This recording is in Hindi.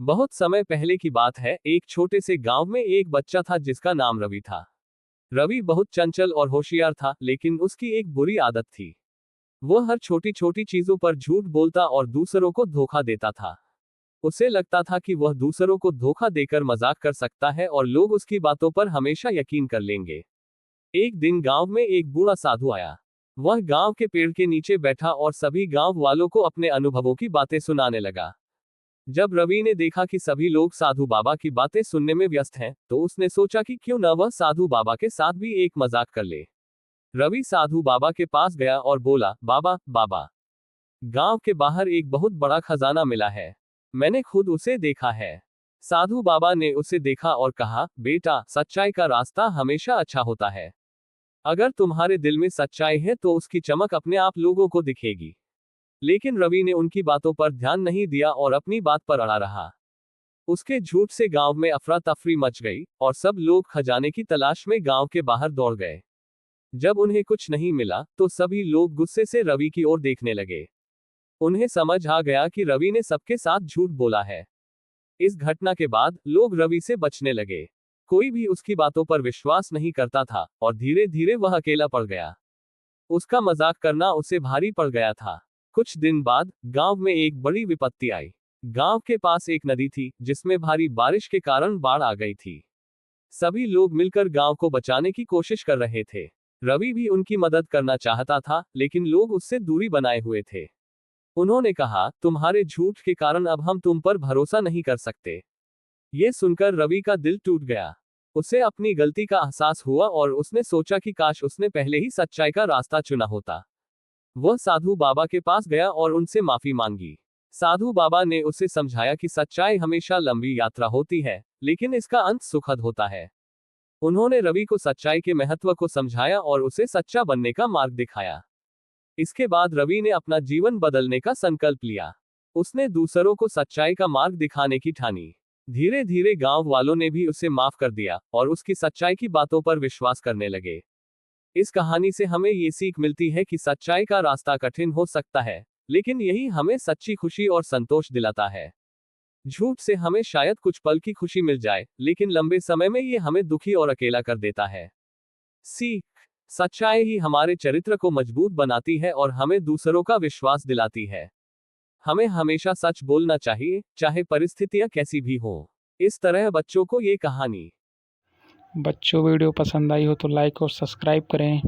बहुत समय पहले की बात है, एक छोटे से गांव में एक बच्चा था जिसका नाम रवि था। रवि बहुत चंचल और होशियार था, लेकिन उसकी एक बुरी आदत थी। वह हर छोटी छोटी चीजों पर झूठ बोलता और दूसरों को धोखा देता था। उसे लगता था कि वह दूसरों को धोखा देकर मजाक कर सकता है और लोग उसकी बातों पर हमेशा यकीन कर लेंगे। एक दिन गांव में एक बूढ़ा साधु आया। वह गांव के पेड़ के नीचे बैठा और सभी गांव वालों को अपने अनुभवों की बातें सुनाने लगा। जब रवि ने देखा कि सभी लोग साधु बाबा की बातें सुनने में व्यस्त हैं, तो उसने सोचा कि क्यों न वह साधु बाबा के साथ भी एक मजाक कर ले। रवि साधु बाबा के पास गया और बोला, बाबा बाबा, गांव के बाहर एक बहुत बड़ा खजाना मिला है। मैंने खुद उसे देखा है। साधु बाबा ने उसे देखा और कहा, बेटा, सच्चाई का रास्ता हमेशा अच्छा होता है। अगर तुम्हारे दिल में सच्चाई है तो उसकी चमक अपने आप लोगों को दिखेगी। लेकिन रवि ने उनकी बातों पर ध्यान नहीं दिया और अपनी बात पर अड़ा रहा। उसके झूठ से गांव में अफरा तफरी मच गई और सब लोग खजाने की तलाश में गांव के बाहर दौड़ गए। जब उन्हें कुछ नहीं मिला तो सभी लोग गुस्से से रवि की ओर देखने लगे। उन्हें समझ आ गया कि रवि ने सबके साथ झूठ बोला है। इस घटना के बाद लोग रवि से बचने लगे। कोई भी उसकी बातों पर विश्वास नहीं करता था और धीरे धीरे वह अकेला पड़ गया। उसका मजाक करना उसे भारी पड़ गया था। कुछ दिन बाद गांव में एक बड़ी विपत्ति आई। गांव के पास एक नदी थी जिसमें भारी बारिश के कारण बाढ़ आ गई थी। सभी लोग मिलकर गांव को बचाने की कोशिश कर रहे थे। रवि भी उनकी मदद करना चाहता था, लेकिन लोग उससे दूरी बनाए हुए थे। उन्होंने कहा, तुम्हारे झूठ के कारण अब हम तुम पर भरोसा नहीं कर सकते। ये सुनकर रवि का दिल टूट गया। उसे अपनी गलती का एहसास हुआ और उसने सोचा कि काश उसने पहले ही सच्चाई का रास्ता चुना होता। वह साधु बाबा के पास गया और उनसे माफी मांगी। साधु बाबा ने उसे समझाया कि सच्चाई हमेशा लंबी यात्रा होती है, लेकिन इसका अंत सुखद होता है। उन्होंने रवि को सच्चाई के महत्व को समझाया और उसे सच्चा बनने का मार्ग दिखाया। इसके बाद रवि ने अपना जीवन बदलने का संकल्प लिया। उसने दूसरों को सच्चाई का मार्ग दिखाने की ठानी। धीरे धीरे गांव वालों ने भी उसे माफ कर दिया और उसकी सच्चाई की बातों पर विश्वास करने लगे। इस कहानी से हमें ये सीख मिलती है कि सच्चाई का रास्ता कठिन हो सकता है, लेकिन यही हमें सच्ची खुशी और संतोष दिलाता है। झूठ से हमें शायद कुछ पल की खुशी मिल जाए, लेकिन लंबे समय में ये हमें दुखी और अकेला कर देता है। सीख, सच्चाई ही हमारे चरित्र को मजबूत बनाती है और हमें दूसरों का विश्वास दिलाती है। हमें हमेशा सच बोलना चाहिए, चाहे परिस्थितियां कैसी भी हो। इस तरह बच्चों को ये कहानी। बच्चों वीडियो पसंद आई हो तो लाइक और सब्सक्राइब करें।